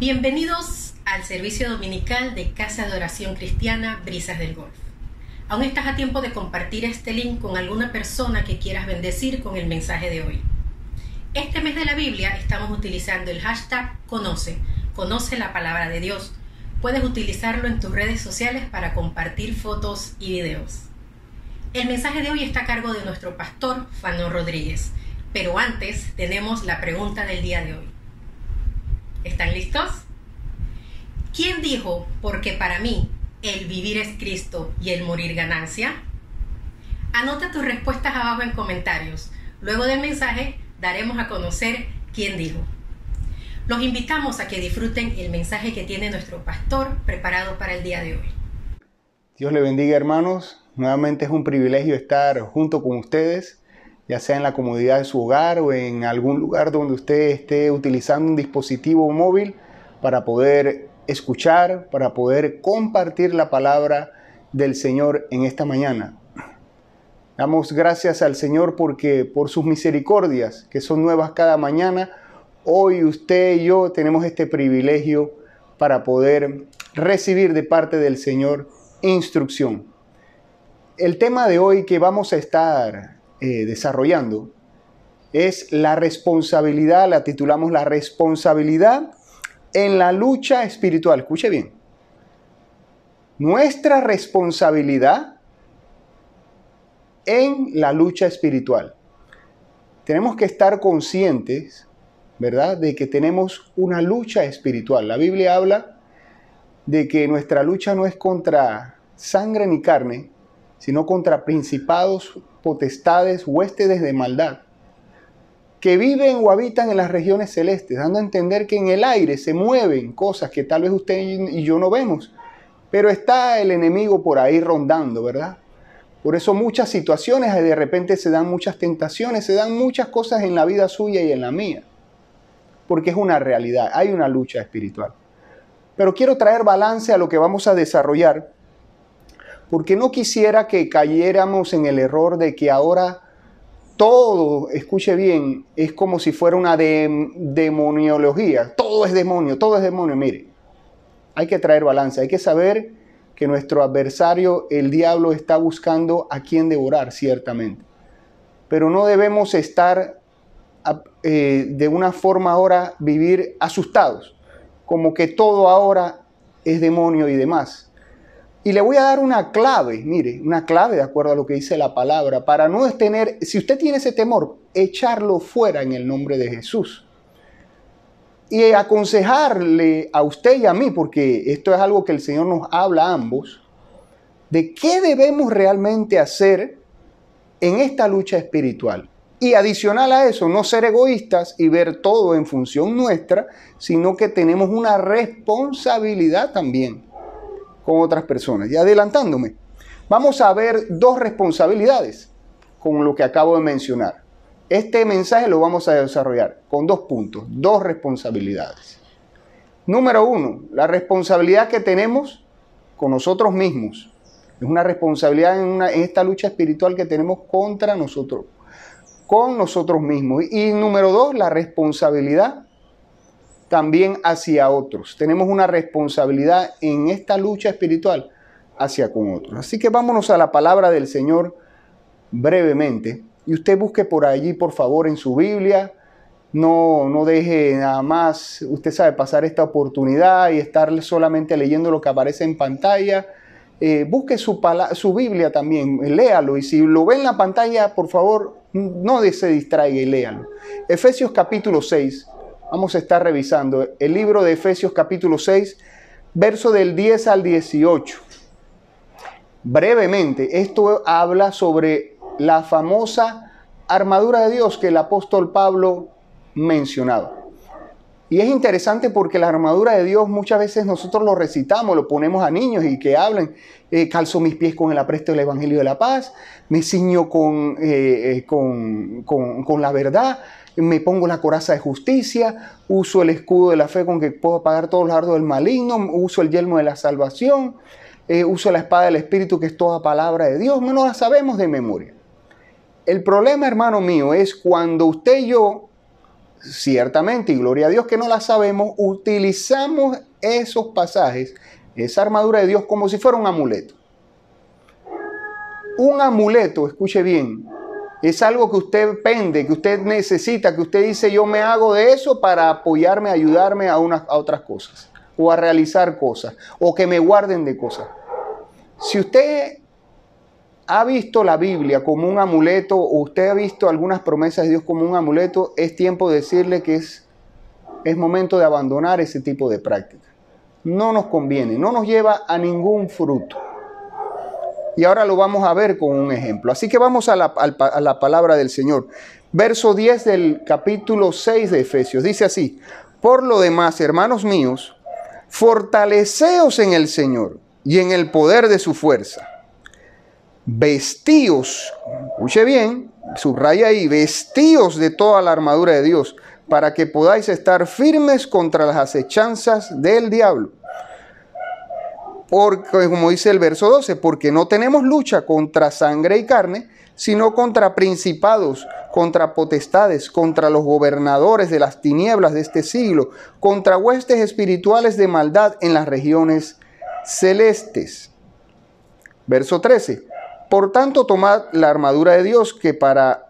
Bienvenidos al servicio dominical de Casa de Oración Cristiana Brisas del Golf. Aún estás a tiempo de compartir este link con alguna persona que quieras bendecir con el mensaje de hoy. Este mes de la Biblia estamos utilizando el hashtag Conoce la palabra de Dios. Puedes utilizarlo en tus redes sociales para compartir fotos y videos. El mensaje de hoy está a cargo de nuestro pastor Fanon Rodríguez, pero antes tenemos la pregunta del día de hoy. ¿Están listos? ¿Quién dijo, porque para mí el vivir es Cristo y el morir ganancia? Anota tus respuestas abajo en comentarios. Luego del mensaje daremos a conocer quién dijo. Los invitamos a que disfruten el mensaje que tiene nuestro pastor preparado para el día de hoy. Dios le bendiga, hermanos. Nuevamente es un privilegio estar junto con ustedes, ya sea en la comodidad de su hogar o en algún lugar donde usted esté utilizando un dispositivo móvil para poder escuchar, para poder compartir la palabra del Señor en esta mañana. Damos gracias al Señor porque por sus misericordias, que son nuevas cada mañana, hoy usted y yo tenemos este privilegio para poder recibir de parte del Señor instrucción. El tema de hoy que vamos a estar desarrollando es la responsabilidad, la titulamos la responsabilidad en la lucha espiritual. Escuche bien. Nuestra responsabilidad en la lucha espiritual. Tenemos que estar conscientes, ¿verdad?, de que tenemos una lucha espiritual. La Biblia habla de que nuestra lucha no es contra sangre ni carne, sino contra principados, potestades, huéspedes de maldad, que viven o habitan en las regiones celestes, dando a entender que en el aire se mueven cosas que tal vez usted y yo no vemos, pero está el enemigo por ahí rondando, ¿verdad? Por eso muchas situaciones, de repente se dan muchas tentaciones, se dan muchas cosas en la vida suya y en la mía, porque es una realidad, hay una lucha espiritual. Pero quiero traer balance a lo que vamos a desarrollar, porque no quisiera que cayéramos en el error de que ahora todo, escuche bien, es como si fuera una demoniología. Todo es demonio. Mire, hay que traer balance, hay que saber que nuestro adversario, el diablo, está buscando a quien devorar, ciertamente. Pero no debemos estar de una forma ahora vivir asustados, como que todo ahora es demonio y demás. Y le voy a dar una clave, mire, una clave de acuerdo a lo que dice la palabra, para no tener, si usted tiene ese temor, echarlo fuera en el nombre de Jesús. Y aconsejarle a usted y a mí, porque esto es algo que el Señor nos habla a ambos, de qué debemos realmente hacer en esta lucha espiritual. Y adicional a eso, no ser egoístas y ver todo en función nuestra, sino que tenemos una responsabilidad también con otras personas. Y adelantándome, vamos a ver dos responsabilidades con lo que acabo de mencionar. Este mensaje lo vamos a desarrollar con dos puntos, dos responsabilidades. Número uno, la responsabilidad que tenemos con nosotros mismos. Es una responsabilidad en esta lucha espiritual que tenemos contra nosotros, con nosotros mismos. Y número dos, la responsabilidad también hacia otros. Tenemos una responsabilidad en esta lucha espiritual hacia con otros. Así que vámonos a la palabra del Señor brevemente. Y usted busque por allí, por favor, en su Biblia. No deje nada más, usted sabe, pasar esta oportunidad y estar solamente leyendo lo que aparece en pantalla. Busque su Biblia también, léalo. Y si lo ve en la pantalla, por favor, no se distraiga y léalo. Efesios capítulo 6. Vamos a estar revisando el libro de Efesios capítulo 6, verso del 10 al 18. Brevemente, esto habla sobre la famosa armadura de Dios que el apóstol Pablo mencionaba. Y es interesante porque la armadura de Dios muchas veces nosotros lo recitamos, lo ponemos a niños y que hablen. Calzo mis pies con el apresto del Evangelio de la Paz, me ciño con la verdad, me pongo la coraza de justicia, uso el escudo de la fe con que puedo apagar todos los dardos del maligno, uso el yelmo de la salvación, uso la espada del Espíritu que es toda palabra de Dios. No la sabemos de memoria. El problema, hermano mío, es cuando usted y yo ciertamente, y gloria a Dios que no las sabemos, utilizamos esos pasajes, esa armadura de Dios, como si fuera un amuleto. Un amuleto, escuche bien, es algo que usted pende, que usted necesita, que usted dice, yo me hago de eso para apoyarme, ayudarme a otras cosas, o a realizar cosas, o que me guarden de cosas. Si usted ha visto la Biblia como un amuleto, o usted ha visto algunas promesas de Dios como un amuleto, es tiempo de decirle que es momento de abandonar ese tipo de práctica. No nos conviene, no nos lleva a ningún fruto. Y ahora lo vamos a ver con un ejemplo. Así que vamos a la palabra del Señor. Verso 10 del capítulo 6 de Efesios. Dice así: por lo demás, hermanos míos, fortaleceos en el Señor y en el poder de su fuerza. Vestíos, escuche bien, subraya ahí, vestíos de toda la armadura de Dios, para que podáis estar firmes contra las acechanzas del diablo. Porque, como dice el verso 12, porque no tenemos lucha contra sangre y carne, sino contra principados, contra potestades, contra los gobernadores de las tinieblas de este siglo, contra huestes espirituales de maldad en las regiones celestes. Verso 13, por tanto tomad la armadura de Dios, que para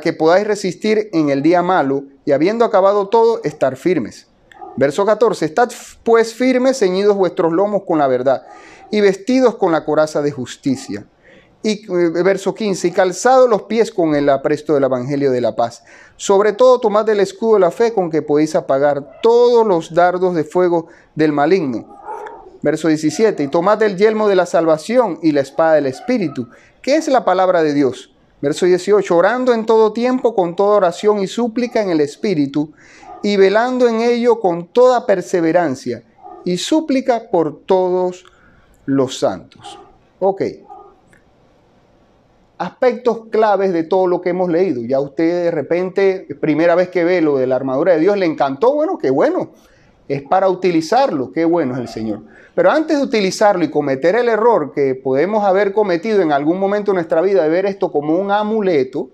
que podáis resistir en el día malo, y habiendo acabado todo, estar firmes. Verso 14, estad pues firmes, ceñidos vuestros lomos con la verdad, y vestidos con la coraza de justicia. Y verso 15, y calzados los pies con el apresto del evangelio de la paz. Sobre todo tomad el escudo de la fe, con que podéis apagar todos los dardos de fuego del maligno. Verso 17, y tomad el yelmo de la salvación y la espada del Espíritu, que es la palabra de Dios. Verso 18, orando en todo tiempo con toda oración y súplica en el Espíritu, y velando en ello con toda perseverancia y súplica por todos los santos. Ok. Aspectos claves de todo lo que hemos leído. Ya usted de repente, primera vez que ve lo de la armadura de Dios, le encantó. Bueno, qué bueno. Es para utilizarlo. Qué bueno es el Señor. Pero antes de utilizarlo y cometer el error que podemos haber cometido en algún momento de nuestra vida de ver esto como un amuleto,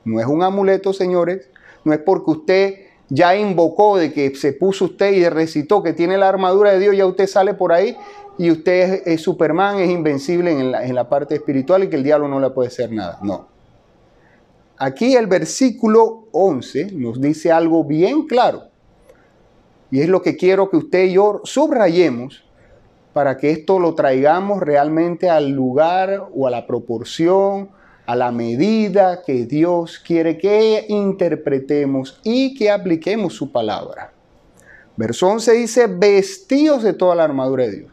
no es un amuleto, señores. No es porque usted ya invocó, de que se puso usted y recitó que tiene la armadura de Dios, ya usted sale por ahí y usted es Superman, es invencible en la parte espiritual y que el diablo no le puede hacer nada. No. Aquí el versículo 11 nos dice algo bien claro. Y es lo que quiero que usted y yo subrayemos para que esto lo traigamos realmente al lugar o a la proporción, a la medida que Dios quiere que interpretemos y que apliquemos su palabra. Verso 11 dice, vestíos de toda la armadura de Dios.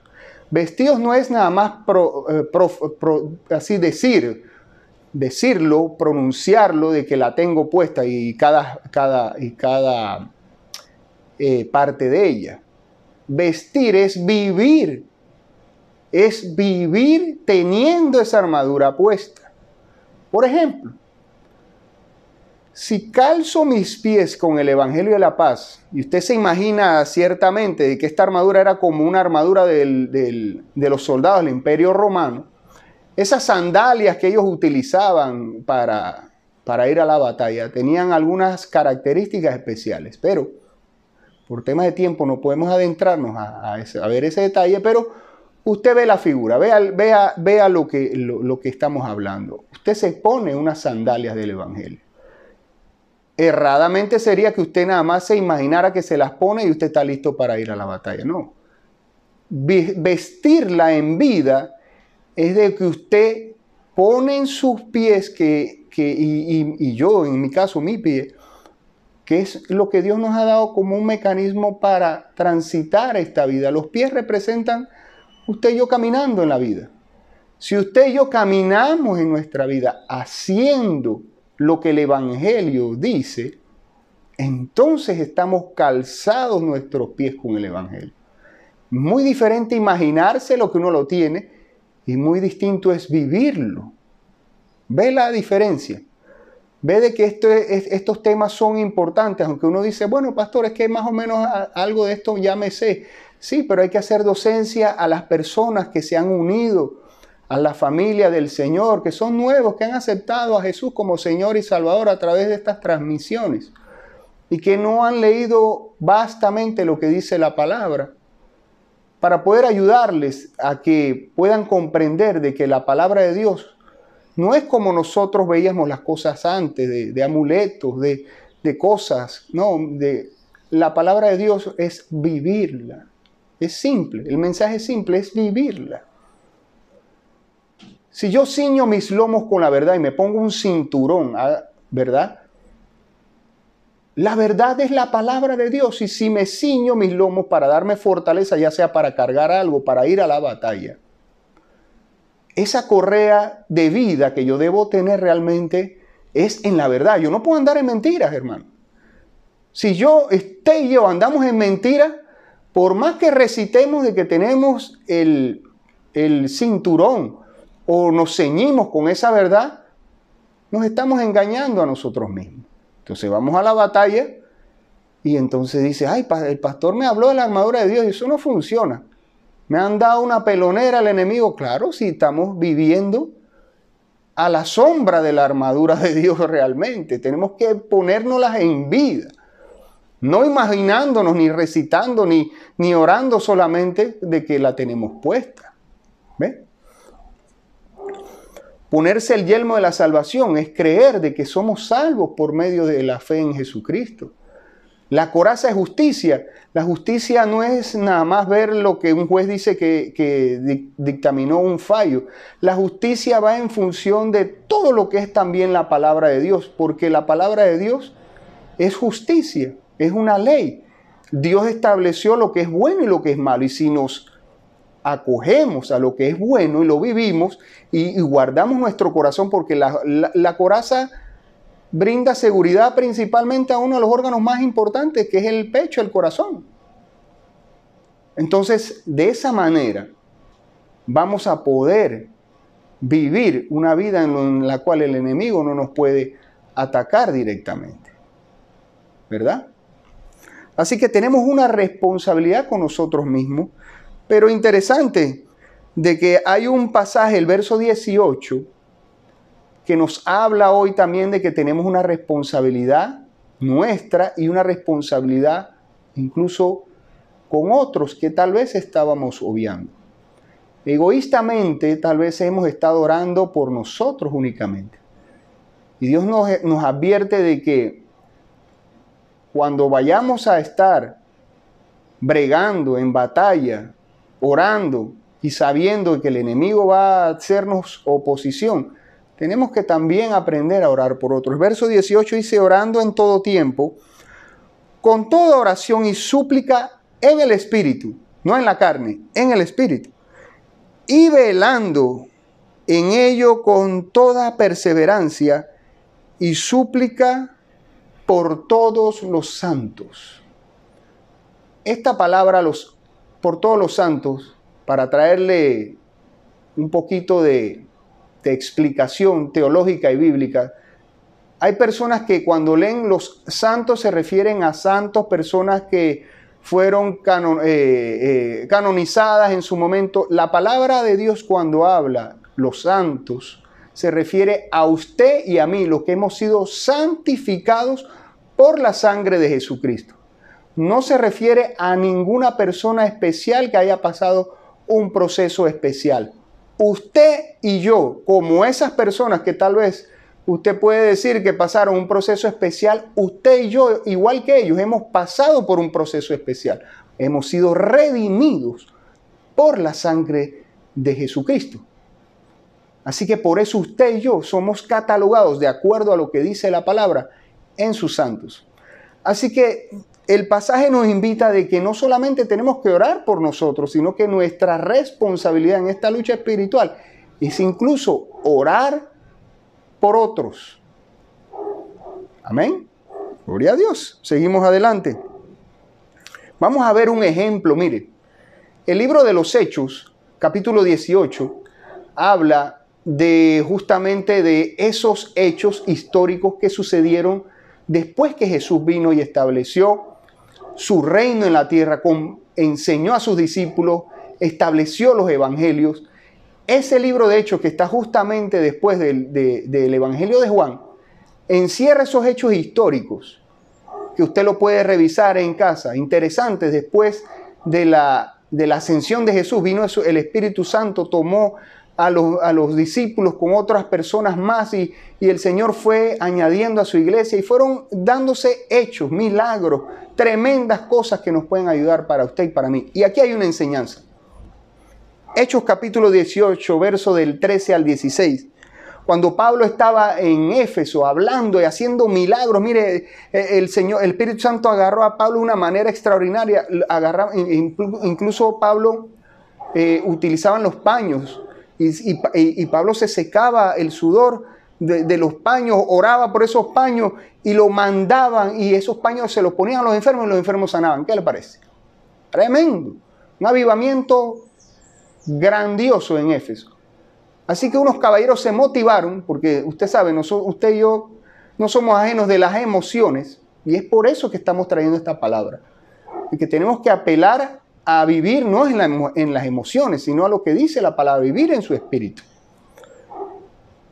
Vestíos no es nada más así decirlo, pronunciarlo de que la tengo puesta y cada parte de ella. Vestir es vivir teniendo esa armadura puesta. Por ejemplo, si calzo mis pies con el Evangelio de la Paz, y usted se imagina ciertamente de que esta armadura era como una armadura de los soldados del Imperio Romano, esas sandalias que ellos utilizaban para ir a la batalla tenían algunas características especiales, pero por temas de tiempo no podemos adentrarnos a ver ese detalle, pero usted ve la figura, vea lo que estamos hablando. Usted se pone unas sandalias del Evangelio. Erradamente sería que usted nada más se imaginara que se las pone y usted está listo para ir a la batalla. No. Vestirla en vida es de que usted pone en sus pies, y yo, en mi caso, mi pie, que es lo que Dios nos ha dado como un mecanismo para transitar esta vida. Los pies representan usted y yo caminando en la vida. Si usted y yo caminamos en nuestra vida haciendo lo que el Evangelio dice, entonces estamos calzados nuestros pies con el Evangelio. Muy diferente imaginarse lo que uno lo tiene y muy distinto es vivirlo. ¿Ve la diferencia? Ve de que estos temas son importantes, aunque uno dice, bueno, pastor, es que más o menos algo de esto ya me sé. Sí, pero hay que hacer docencia a las personas que se han unido a la familia del Señor, que son nuevos, que han aceptado a Jesús como Señor y Salvador a través de estas transmisiones. y que no han leído vastamente lo que dice la palabra, para poder ayudarles a que puedan comprender de que la palabra de Dios no es como nosotros veíamos las cosas antes, de amuletos, de cosas. No, la palabra de Dios es vivirla. Es simple, el mensaje simple es vivirla. Si yo ciño mis lomos con la verdad y me pongo un cinturón, ¿verdad? La verdad es la palabra de Dios, y si me ciño mis lomos para darme fortaleza, ya sea para cargar algo, para ir a la batalla, esa correa de vida que yo debo tener realmente es en la verdad. Yo no puedo andar en mentiras, hermano. Si usted y yo andamos en mentiras, por más que recitemos de que tenemos el cinturón o nos ceñimos con esa verdad, nos estamos engañando a nosotros mismos. Entonces vamos a la batalla y entonces dice, ay, el pastor me habló de la armadura de Dios y eso no funciona. Me han dado una pelonera al enemigo. Claro, si estamos viviendo a la sombra de la armadura de Dios realmente. Tenemos que ponérnoslas en vida. No imaginándonos, ni recitando, ni orando solamente de que la tenemos puesta. ¿Ve? Ponerse el yelmo de la salvación es creer de que somos salvos por medio de la fe en Jesucristo. La coraza es justicia. La justicia no es nada más ver lo que un juez dice que dictaminó un fallo. La justicia va en función de todo lo que es también la palabra de Dios, porque la palabra de Dios es justicia, es una ley. Dios estableció lo que es bueno y lo que es malo, y si nos acogemos a lo que es bueno y lo vivimos y guardamos nuestro corazón, porque la coraza brinda seguridad principalmente a uno de los órganos más importantes, que es el pecho, el corazón. Entonces, de esa manera vamos a poder vivir una vida en la cual el enemigo no nos puede atacar directamente, ¿verdad? Así que tenemos una responsabilidad con nosotros mismos. Pero interesante de que hay un pasaje, el verso 18, que nos habla hoy también de que tenemos una responsabilidad nuestra y una responsabilidad incluso con otros que tal vez estábamos obviando. Egoístamente tal vez hemos estado orando por nosotros únicamente. Y Dios nos advierte de que cuando vayamos a estar bregando en batalla, orando y sabiendo que el enemigo va a hacernos oposición, tenemos que también aprender a orar por otros. El verso 18 dice, orando en todo tiempo, con toda oración y súplica en el Espíritu, no en la carne, en el Espíritu, y velando en ello con toda perseverancia y súplica por todos los santos. Esta palabra, por todos los santos, para traerle un poquito de explicación teológica y bíblica, hay personas que cuando leen los santos se refieren a santos, personas que fueron canonizadas en su momento. La palabra de Dios, cuando habla los santos, se refiere a usted y a mí, los que hemos sido santificados por la sangre de Jesucristo. No se refiere a ninguna persona especial que haya pasado un proceso especial. Usted y yo, como esas personas que tal vez usted puede decir que pasaron un proceso especial, usted y yo, igual que ellos, hemos pasado por un proceso especial. Hemos sido redimidos por la sangre de Jesucristo. Así que por eso usted y yo somos catalogados de acuerdo a lo que dice la palabra en sus santos. Así que el pasaje nos invita de que no solamente tenemos que orar por nosotros, sino que nuestra responsabilidad en esta lucha espiritual es incluso orar por otros. Amén. Gloria a Dios. Seguimos adelante. Vamos a ver un ejemplo. Mire, el libro de los Hechos, capítulo 18, habla justamente de esos hechos históricos que sucedieron después que Jesús vino y estableció su reino en la tierra, enseñó a sus discípulos, estableció los evangelios. Ese libro de Hechos, que está justamente después del Evangelio de Juan, encierra esos hechos históricos que usted lo puede revisar en casa, interesantes. Después de la ascensión de Jesús, vino el Espíritu Santo, tomó a los discípulos con otras personas más y el Señor fue añadiendo a su iglesia y fueron dándose hechos, milagros, tremendas cosas que nos pueden ayudar para usted y para mí. Y aquí hay una enseñanza. Hechos capítulo 18, verso del 13 al 16. Cuando Pablo estaba en Éfeso hablando y haciendo milagros, mire, el Espíritu Santo agarró a Pablo de una manera extraordinaria. Incluso Pablo utilizaban los paños y Pablo se secaba el sudor de los paños, oraba por esos paños y lo mandaban y esos paños se los ponían a los enfermos y los enfermos sanaban. ¿Qué le parece? Tremendo. Un avivamiento grandioso en Éfeso. Así que unos caballeros se motivaron, porque usted sabe, usted y yo no somos ajenos de las emociones, y es por eso que estamos trayendo esta palabra. Y que tenemos que apelar a vivir no en las emociones, sino a lo que dice la palabra, vivir en su espíritu.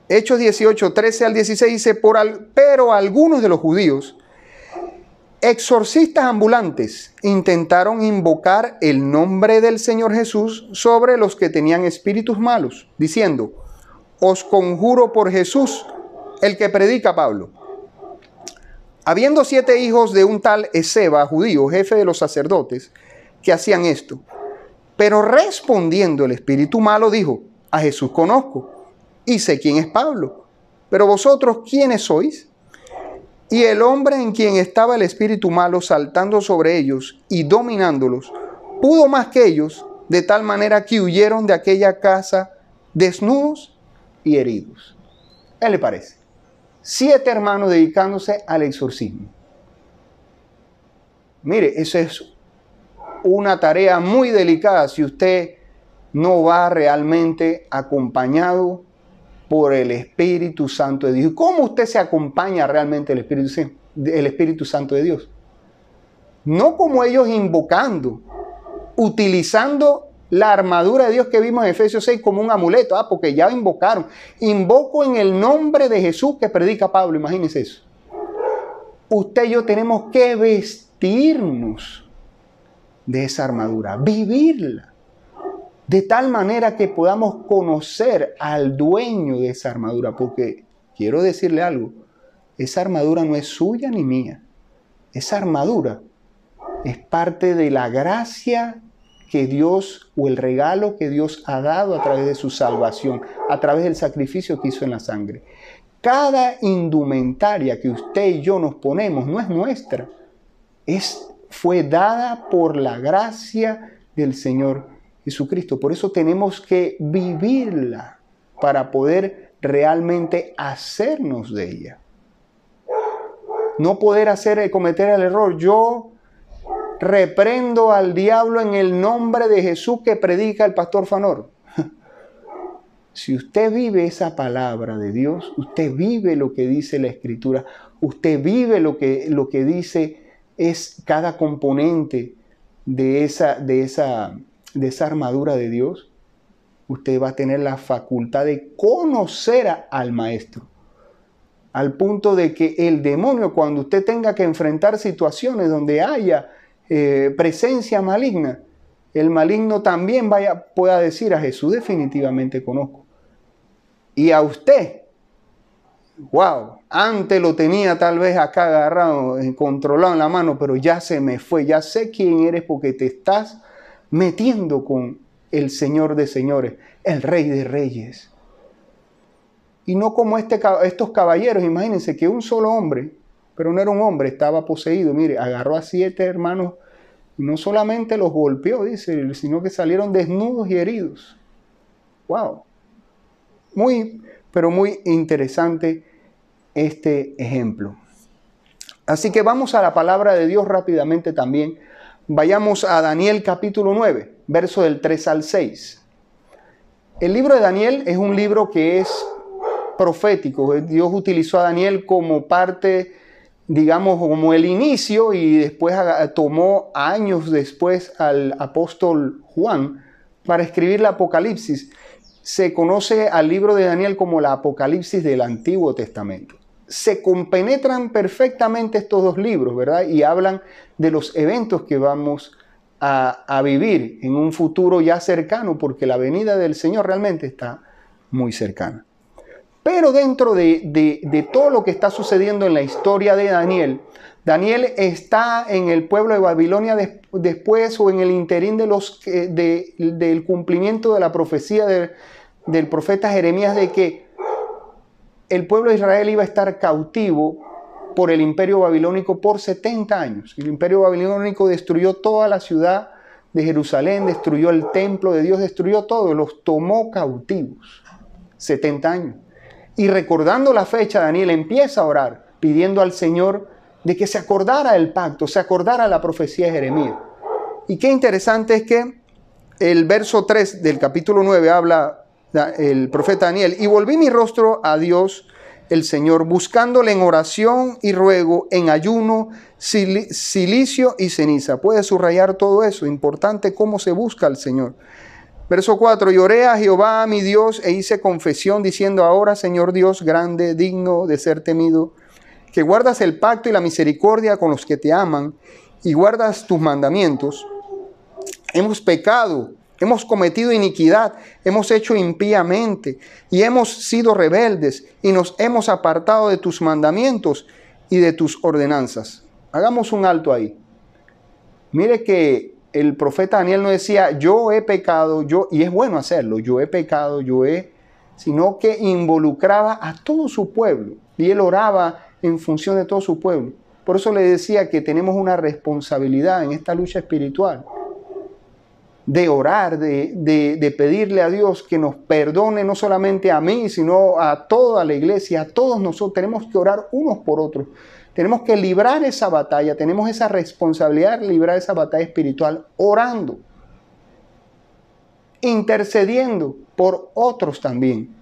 Hechos 18, 13 al 16 dice, pero algunos de los judíos, exorcistas ambulantes, intentaron invocar el nombre del Señor Jesús sobre los que tenían espíritus malos, diciendo, os conjuro por Jesús, el que predica Pablo. Habiendo 7 hijos de un tal Esceva, judío, jefe de los sacerdotes, que hacían esto. Pero respondiendo el espíritu malo dijo, a Jesús conozco y sé quién es Pablo, pero vosotros, ¿quiénes sois? Y el hombre en quien estaba el espíritu malo saltando sobre ellos y dominándolos, pudo más que ellos, de tal manera que huyeron de aquella casa desnudos y heridos. ¿Qué le parece? 7 hermanos dedicándose al exorcismo. Mire, eso es una tarea muy delicada si usted no va realmente acompañado por el Espíritu Santo de Dios. ¿Cómo usted se acompaña realmente el Espíritu Santo de Dios? No como ellos invocando, utilizando la armadura de Dios que vimos en Efesios 6 como un amuleto. Porque ya invocaron. Invoco en el nombre de Jesús que predica Pablo. Imagínense eso. Usted y yo tenemos que vestirnos de esa armadura, vivirla. De tal manera que podamos conocer al dueño de esa armadura. Porque quiero decirle algo. Esa armadura no es suya ni mía. Esa armadura es parte de la gracia que Dios, o el regalo que Dios ha dado a través de su salvación, a través del sacrificio que hizo en la sangre. Cada indumentaria que usted y yo nos ponemos no es nuestra. Fue dada por la gracia del Señor Jesucristo. Por eso tenemos que vivirla para poder realmente hacernos de ella. No poder cometer el error. Yo reprendo al diablo en el nombre de Jesús que predica el pastor Fanor. Si usted vive esa palabra de Dios, usted vive lo que dice la Escritura, usted vive lo que dice es cada componente de esa armadura de Dios, usted va a tener la facultad de conocer al Maestro. Al punto de que el demonio, cuando usted tenga que enfrentar situaciones donde haya presencia maligna, el maligno también pueda decir a Jesús, definitivamente conozco. Y a usted, wow, antes lo tenía tal vez acá agarrado, controlado en la mano, pero ya se me fue, ya sé quién eres porque te estás metiendo con el Señor de señores, el Rey de reyes. Y no como estos caballeros, imagínense que un solo hombre, pero no era un hombre, estaba poseído. Mire, agarró a 7 hermanos y no solamente los golpeó, dice, sino que salieron desnudos y heridos. ¡Wow! Pero muy interesante este ejemplo. Así que vamos a la palabra de Dios rápidamente también. Vayamos a Daniel capítulo 9, verso del 3 al 6. El libro de Daniel es un libro que es profético. Dios utilizó a Daniel como parte, digamos, como el inicio, y después tomó años después al apóstol Juan para escribir el Apocalipsis. Se conoce al libro de Daniel como el Apocalipsis del Antiguo Testamento. se compenetran perfectamente estos dos libros, ¿verdad? Y hablan de los eventos que vamos a vivir en un futuro ya cercano, porque la venida del Señor realmente está muy cercana. Pero dentro de todo lo que está sucediendo en la historia de Daniel, Daniel está en el pueblo de Babilonia después o en el interín del cumplimiento de la profecía del profeta Jeremías de que el pueblo de Israel iba a estar cautivo por el imperio babilónico por 70 años. El imperio babilónico destruyó toda la ciudad de Jerusalén, destruyó el templo de Dios, destruyó todo, los tomó cautivos. 70 años. Y recordando la fecha, Daniel empieza a orar, pidiendo al Señor de que se acordara el pacto, se acordara la profecía de Jeremías. Y qué interesante es que el verso 3 del capítulo 9 habla el profeta Daniel: y volví mi rostro a Dios el Señor, buscándole en oración y ruego, en ayuno, cilicio y ceniza. Puede subrayar todo eso, importante cómo se busca al Señor. Verso 4, y oré a Jehová mi Dios e hice confesión diciendo: ahora, Señor Dios grande, digno de ser temido, que guardas el pacto y la misericordia con los que te aman y guardas tus mandamientos. Hemos pecado, hemos cometido iniquidad, hemos hecho impíamente y hemos sido rebeldes y nos hemos apartado de tus mandamientos y de tus ordenanzas. Hagamos un alto ahí. Mire que el profeta Daniel no decía yo he pecado, y es bueno hacerlo, yo he pecado, sino que involucraba a todo su pueblo y él oraba en función de todo su pueblo. Por eso le decía que tenemos una responsabilidad en esta lucha espiritual de orar, de pedirle a Dios que nos perdone no solamente a mí, sino a toda la iglesia, a todos nosotros. Tenemos que orar unos por otros. Tenemos que librar esa batalla, tenemos esa responsabilidad de librar esa batalla espiritual orando, intercediendo por otros también.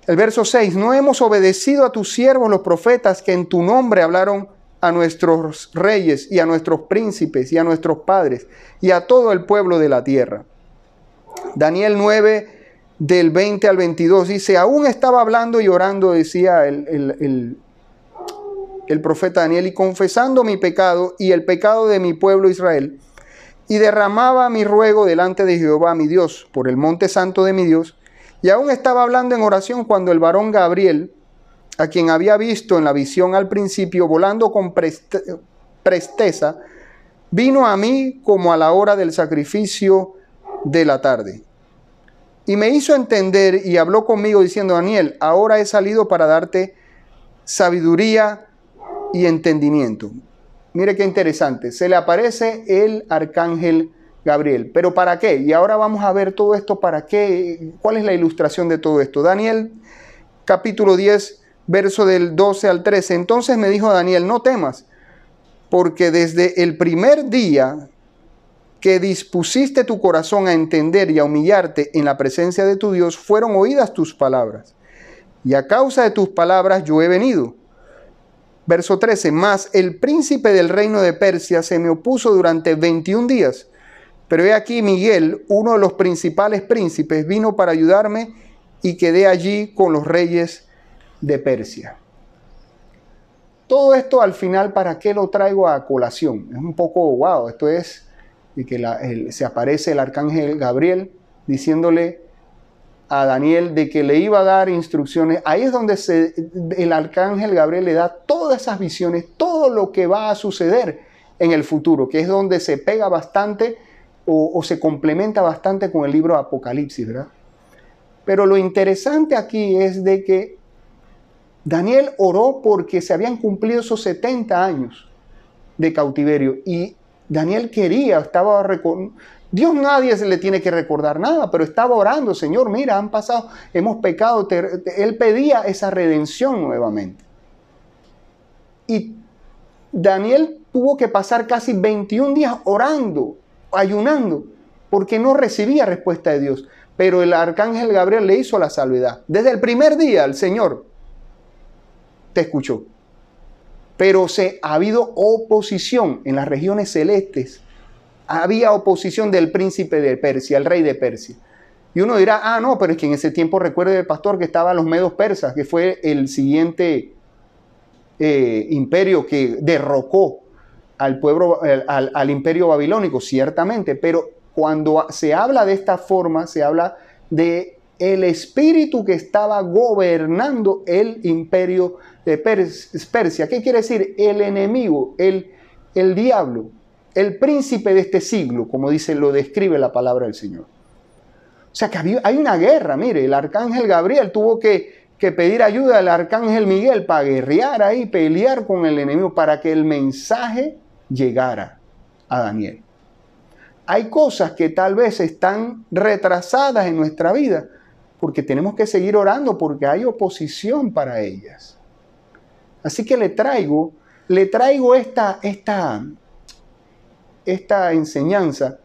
El verso 6, no hemos obedecido a tus siervos los profetas que en tu nombre hablaron a nuestros reyes y a nuestros príncipes y a nuestros padres y a todo el pueblo de la tierra. Daniel 9, del 20 al 22, dice, aún estaba hablando y orando, decía el profeta Daniel, y confesando mi pecado y el pecado de mi pueblo Israel, y derramaba mi ruego delante de Jehová mi Dios, por el monte santo de mi Dios, y aún estaba hablando en oración cuando el varón Gabriel, a quien había visto en la visión al principio, volando con presteza, vino a mí como a la hora del sacrificio de la tarde. Y me hizo entender y habló conmigo diciendo, Daniel, ahora he salido para darte sabiduría y entendimiento. Mire qué interesante, se le aparece el arcángel Gabriel. ¿Pero para qué? Y ahora vamos a ver todo esto, ¿para qué? ¿Cuál es la ilustración de todo esto? Daniel, capítulo 10, verso del 12 al 13. Entonces me dijo Daniel, no temas, porque desde el primer día que dispusiste tu corazón a entender y a humillarte en la presencia de tu Dios, fueron oídas tus palabras. Y a causa de tus palabras yo he venido. Verso 13, mas el príncipe del reino de Persia se me opuso durante 21 días. Pero he aquí Miguel, uno de los principales príncipes, vino para ayudarme y quedé allí con los reyes de Persia. Todo esto al final, ¿para qué lo traigo a colación? Es un poco, wow, esto es de que se aparece el arcángel Gabriel diciéndole a Daniel de que le iba a dar instrucciones. Ahí es donde el arcángel Gabriel le da todas esas visiones, todo lo que va a suceder en el futuro, que es donde se pega bastante o se complementa bastante con el libro de Apocalipsis, ¿verdad? Pero lo interesante aquí es de que Daniel oró porque se habían cumplido esos 70 años de cautiverio y Daniel Dios nadie se le tiene que recordar nada, pero estaba orando, Señor, mira, han pasado, hemos pecado, él pedía esa redención nuevamente. Y Daniel tuvo que pasar casi 21 días orando, ayunando, porque no recibía respuesta de Dios. Pero el arcángel Gabriel le hizo la salvedad. Desde el primer día el Señor te escuchó. Pero ha habido oposición en las regiones celestes. Había oposición del príncipe de Persia, el rey de Persia. Y uno dirá, ah, no, pero es que en ese tiempo recuerde el pastor que estaban los medos persas, que fue el siguiente imperio que derrocó al pueblo, al imperio babilónico, ciertamente. Pero cuando se habla de esta forma, se habla de el espíritu que estaba gobernando el imperio de Persia. ¿Qué quiere decir? El enemigo, el diablo, el príncipe de este siglo, como dice, lo describe la palabra del Señor. O sea que hay una guerra. Mire, el arcángel Gabriel tuvo que pedir ayuda al arcángel Miguel para guerrear ahí, pelear con el enemigo, para que el mensaje llegara a Daniel. Hay cosas que tal vez están retrasadas en nuestra vida, porque tenemos que seguir orando, porque hay oposición para ellas. Así que le traigo esta enseñanza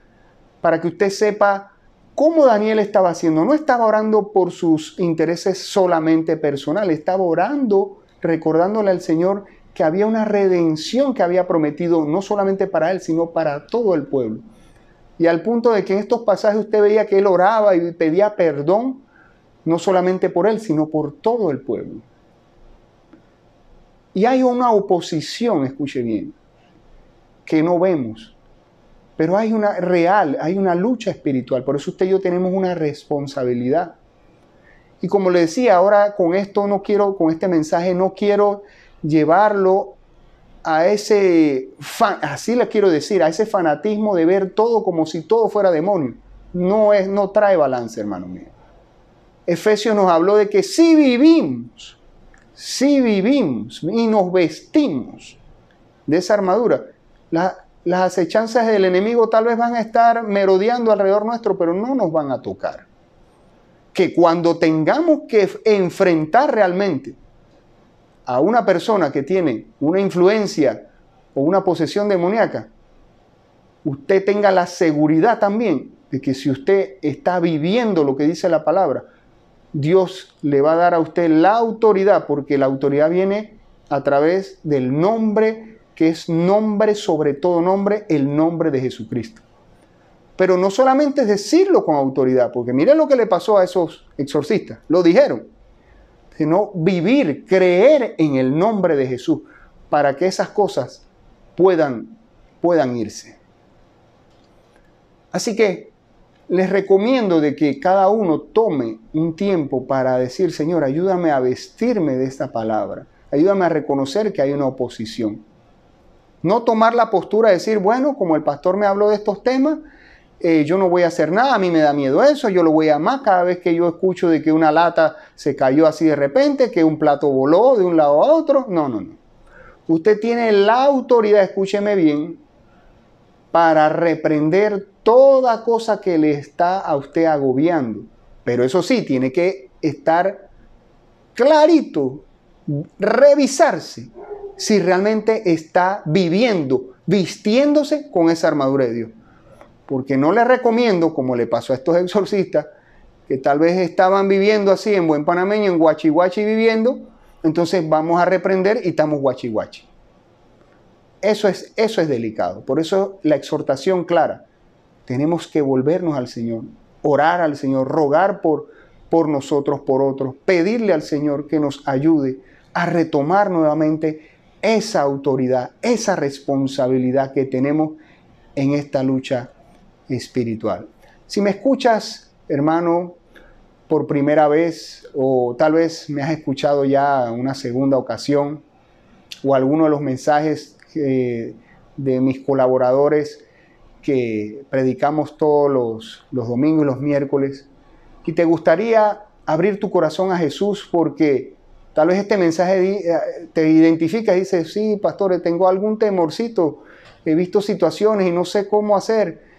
para que usted sepa cómo Daniel estaba haciendo. No estaba orando por sus intereses solamente personales, estaba orando, recordándole al Señor que había una redención que había prometido, no solamente para él, sino para todo el pueblo. Y al punto de que en estos pasajes usted veía que él oraba y pedía perdón, no solamente por él, sino por todo el pueblo. Y hay una oposición, escuche bien, que no vemos, pero hay una lucha espiritual. Por eso usted y yo tenemos una responsabilidad. Y como le decía, ahora con este mensaje no quiero llevarlo a ese, así le quiero decir, a ese fanatismo de ver todo como si todo fuera demonio. No trae balance, hermano mío. Efesios nos habló de que si vivimos y nos vestimos de esa armadura, las acechanzas del enemigo tal vez van a estar merodeando alrededor nuestro, pero no nos van a tocar. Que cuando tengamos que enfrentar realmente a una persona que tiene una influencia o una posesión demoníaca, usted tenga la seguridad también de que si usted está viviendo lo que dice la palabra, Dios le va a dar a usted la autoridad, porque la autoridad viene a través del nombre, que es nombre sobre todo nombre, el nombre de Jesucristo. Pero no solamente es decirlo con autoridad, porque miren lo que le pasó a esos exorcistas, lo dijeron, sino vivir, creer en el nombre de Jesús, para que esas cosas puedan irse. Así que les recomiendo de que cada uno tome un tiempo para decir, Señor, ayúdame a vestirme de esta palabra. Ayúdame a reconocer que hay una oposición. No tomar la postura de decir, bueno, como el pastor me habló de estos temas, yo no voy a hacer nada, a mí me da miedo eso, yo lo voy a amar cada vez que yo escucho de que una lata se cayó así de repente, que un plato voló de un lado a otro. No. Usted tiene la autoridad, escúcheme bien, para reprender toda cosa que le está a usted agobiando. Pero eso sí, tiene que estar clarito, revisarse si realmente está vistiéndose con esa armadura de Dios. Porque no le recomiendo, como le pasó a estos exorcistas, que tal vez estaban viviendo así en buen panameño, en guachi guachi viviendo, entonces vamos a reprender y estamos guachi guachi. Eso es delicado. Por eso la exhortación clara. Tenemos que volvernos al Señor, orar al Señor, rogar por nosotros, por otros, pedirle al Señor que nos ayude a retomar nuevamente esa autoridad, esa responsabilidad que tenemos en esta lucha espiritual. Si me escuchas, hermano, por primera vez, o tal vez me has escuchado ya una segunda ocasión, o alguno de los mensajes de mis colaboradores que predicamos todos los domingos y los miércoles, y te gustaría abrir tu corazón a Jesús porque tal vez este mensaje te identifica y dices, sí, pastor, tengo algún temorcito, he visto situaciones y no sé cómo hacer,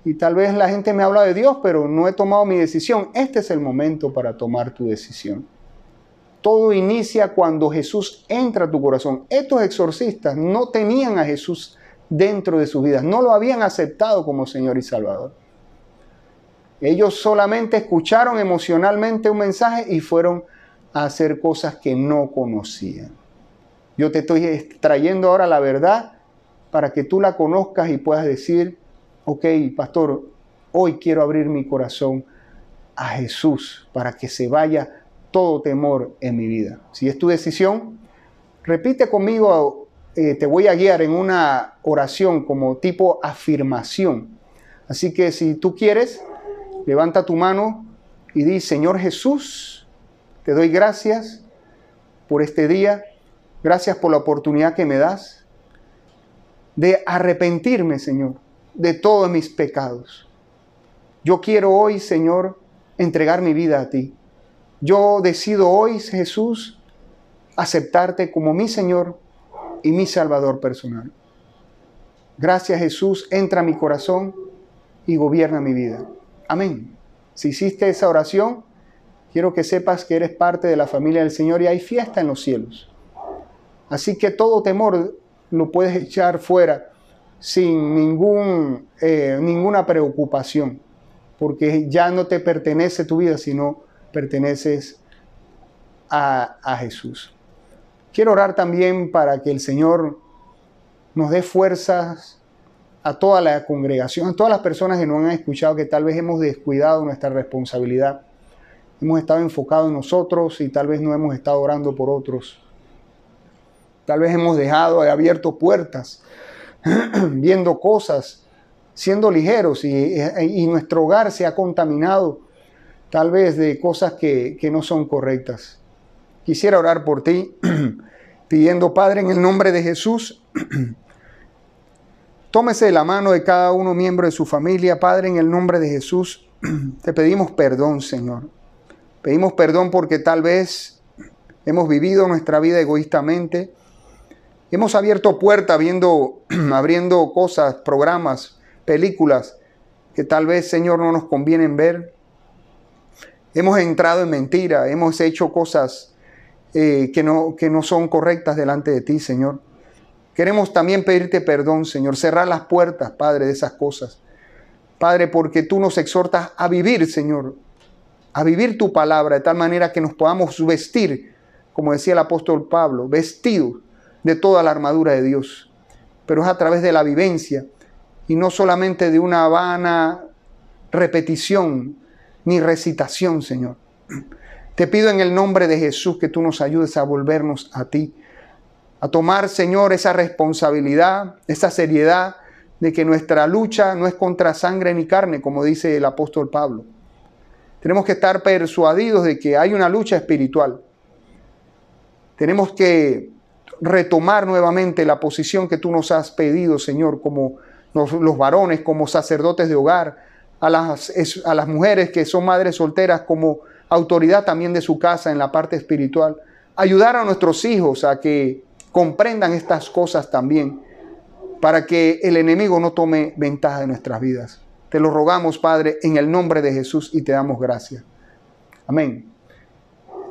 y tal vez la gente me habla de Dios, pero no he tomado mi decisión. Este es el momento para tomar tu decisión. Todo inicia cuando Jesús entra a tu corazón. Estos exorcistas no tenían a Jesús dentro de sus vidas, no lo habían aceptado como Señor y Salvador. Ellos solamente escucharon emocionalmente un mensaje y fueron a hacer cosas que no conocían. Yo te estoy trayendo ahora la verdad para que tú la conozcas y puedas decir, ok, pastor, hoy quiero abrir mi corazón a Jesús para que se vaya todo temor en mi vida. Si es tu decisión, repite conmigo, te voy a guiar en una oración como tipo afirmación. Así que si tú quieres, levanta tu mano y di: Señor Jesús, te doy gracias por este día. Gracias por la oportunidad que me das de arrepentirme, Señor, de todos mis pecados. Yo quiero hoy, Señor, entregar mi vida a ti. Yo decido hoy, Jesús, aceptarte como mi Señor y mi Salvador personal. Gracias, Jesús, entra a mi corazón y gobierna mi vida. Amén. Si hiciste esa oración, quiero que sepas que eres parte de la familia del Señor y hay fiesta en los cielos. Así que todo temor lo puedes echar fuera sin ninguna preocupación, porque ya no te pertenece tu vida, sino perteneces a Jesús. Quiero orar también para que el Señor nos dé fuerzas a toda la congregación, a todas las personas que nos han escuchado, que tal vez hemos descuidado nuestra responsabilidad. Hemos estado enfocados en nosotros y tal vez no hemos estado orando por otros. Tal vez hemos dejado abierto puertas, viendo cosas, siendo ligeros y nuestro hogar se ha contaminado tal vez de cosas que no son correctas. Quisiera orar por ti, pidiendo, Padre, en el nombre de Jesús, tómese de la mano de cada uno miembro de su familia. Padre, en el nombre de Jesús, te pedimos perdón, Señor. Pedimos perdón porque tal vez hemos vivido nuestra vida egoístamente. Hemos abierto puertas abriendo cosas, programas, películas que tal vez, Señor, no nos convienen ver. Hemos entrado en mentira, hemos hecho cosas que no son correctas delante de ti, Señor. Queremos también pedirte perdón, Señor, cerrar las puertas, Padre, de esas cosas. Padre, porque tú nos exhortas a vivir, Señor, a vivir tu palabra de tal manera que nos podamos vestir, como decía el apóstol Pablo, vestidos de toda la armadura de Dios. Pero es a través de la vivencia y no solamente de una vana repetición ni recitación, Señor. Te pido en el nombre de Jesús que tú nos ayudes a volvernos a ti, a tomar, Señor, esa responsabilidad, esa seriedad de que nuestra lucha no es contra sangre ni carne, como dice el apóstol Pablo. Tenemos que estar persuadidos de que hay una lucha espiritual. Tenemos que retomar nuevamente la posición que tú nos has pedido, Señor, como los varones, como sacerdotes de hogar, a las mujeres que son madres solteras como autoridad también de su casa en la parte espiritual. Ayudar a nuestros hijos a que comprendan estas cosas también, para que el enemigo no tome ventaja de nuestras vidas. Te lo rogamos, Padre, en el nombre de Jesús y te damos gracias. Amén.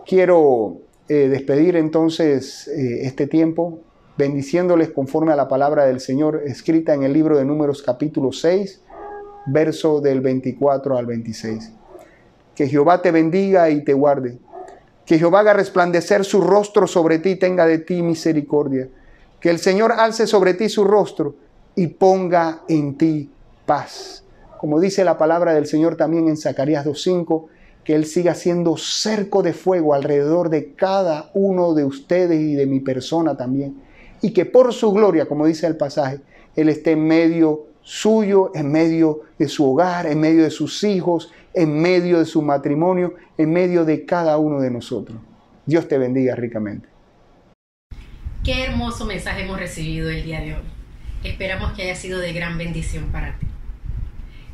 Quiero despedir entonces este tiempo bendiciéndoles conforme a la palabra del Señor escrita en el libro de Números capítulo 6, verso del 24 al 26. Que Jehová te bendiga y te guarde. Que Jehová haga resplandecer su rostro sobre ti y tenga de ti misericordia. Que el Señor alce sobre ti su rostro y ponga en ti paz. Como dice la palabra del Señor también en Zacarías 2:5, que Él siga siendo cerco de fuego alrededor de cada uno de ustedes y de mi persona también. Y que por su gloria, como dice el pasaje, Él esté en medio suyo, en medio de su hogar, en medio de sus hijos, en medio de su matrimonio, en medio de cada uno de nosotros. Dios te bendiga ricamente. Qué hermoso mensaje hemos recibido el día de hoy. Esperamos que haya sido de gran bendición para ti.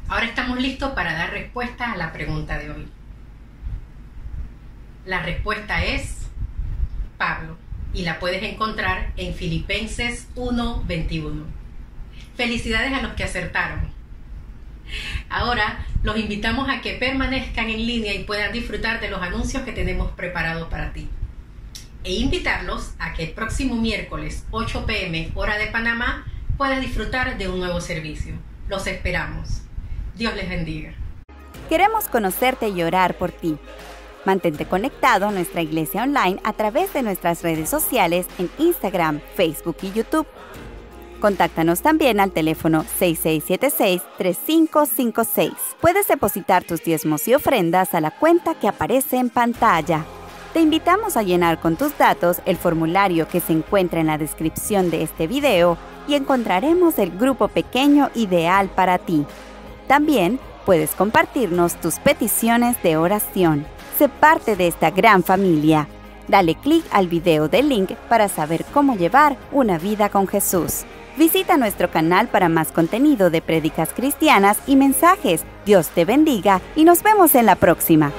Ahora estamos listos para dar respuesta a la pregunta de hoy. La respuesta es Pablo y la puedes encontrar en Filipenses 1:21. Felicidades a los que acertaron. Ahora los invitamos a que permanezcan en línea y puedan disfrutar de los anuncios que tenemos preparados para ti. E invitarlos a que el próximo miércoles 8 p.m. hora de Panamá puedas disfrutar de un nuevo servicio. Los esperamos. Dios les bendiga. Queremos conocerte y orar por ti. Mantente conectado a nuestra iglesia online a través de nuestras redes sociales en Instagram, Facebook y YouTube. Contáctanos también al teléfono 6676-3556. Puedes depositar tus diezmos y ofrendas a la cuenta que aparece en pantalla. Te invitamos a llenar con tus datos el formulario que se encuentra en la descripción de este video y encontraremos el grupo pequeño ideal para ti. También puedes compartirnos tus peticiones de oración. Sé parte de esta gran familia. Dale clic al video del link para saber cómo llevar una vida con Jesús. Visita nuestro canal para más contenido de prédicas cristianas y mensajes. Dios te bendiga y nos vemos en la próxima.